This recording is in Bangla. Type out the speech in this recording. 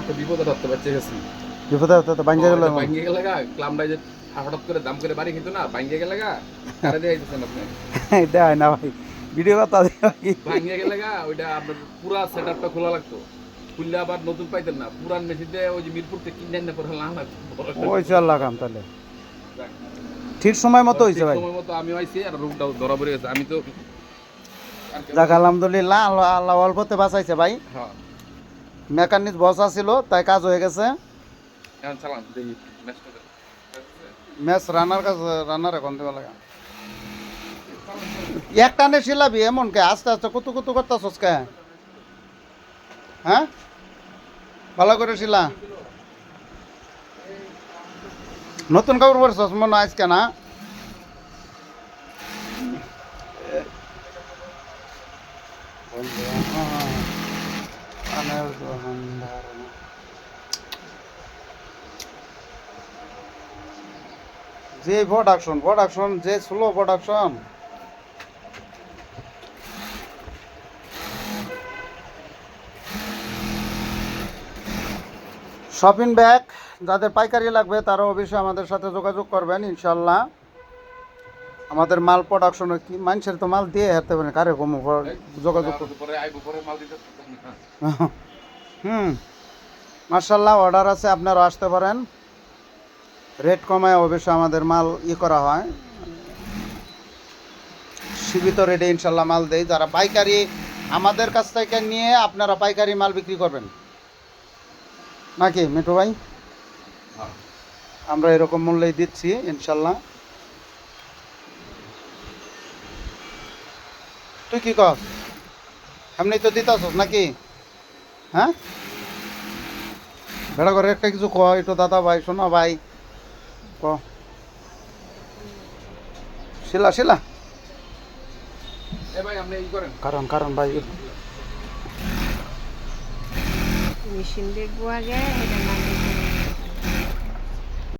একটা বিপদে ধরতে পারছে গেছি। বিপদে হতে তো ভাঙ্গে গেল ভাঙ্গে গেলে গা ক্লামটা যে হঠাৎ করে দাম করে বাড়ি খেতো না ভাঙ্গে গেলে গা কারে দিয়ে দিতেছেন আপনি দেয় না ভাই ভিডিও কথা ভাই ভাঙ্গে গেলে গা ওইটা আপনার পুরা সেটআপটা খোলা লাগতো খুললে আবার নতুন পাইতেন না পুরান মেশিন দিয়ে ওই যে মিরপুর থেকে কিনে আনতে পরে লাগান লাগতো ওই চল লাগাম তাহলে ঠিক সময় মতো হয়েছে ভাই সময় মতো আমি আইছি আর রোগটা ধরা পড়ে গেছে আমি তো যাক আলহামদুলিল্লাহ আল্লাহ আল্লাহ অল্পতে বাঁচাইছে ভাই হ্যাঁ মেকানিক বসা ছিল তাই কাজ হয়ে গেছে এখন চালান দেখি ম্যাচটা ম্যাচ রানার কাছে রানার এখন দেওয়া লাগা এক টানে শিলাবি এমন কে আস্তে আস্তে কুতু কুতু করতেছস কে হ্যাঁ ভালো করে শিলা নতুন কাপড় পরছস মনে হয় আজকে না যে প্রোডাকশন যে স্লো প্রোডাকশন শপিং ব্যাগ যাদের পাইকারি লাগবে তারা অবশ্যই আমাদের সাথে যোগাযোগ করবেন ইনশাল্লাহ আমাদের মাল প্রোডাকশন কি মানুষের তো মাল দিয়ে হারতে পারেন কারে কম যোগাযোগ পরে আইবো পরে মাল দিতে মার্শাল্লাহ অর্ডার আছে আপনারাও আসতে পারেন রেট কমায় অবশ্যই আমাদের মাল করা হয় সীমিত রেটে ইনশাল্লাহ মাল দেই যারা পাইকারি আমাদের কাছ থেকে নিয়ে আপনারা পাইকারি মাল বিক্রি করবেন নাকি মিঠু ভাই আমরা এরকম মূল্যেই দিচ্ছি ইনশাল্লাহ তুই কি কর এমনি তো দিতাছস নাকি হ্যাঁ ভেড়া করে একটা কিছু ক একটু দাদা ভাই শোনো ভাই ক শিলা শিলা এ ভাই আপনি ই করেন কারণ ভাই মেশিন দেখবো আগে এটা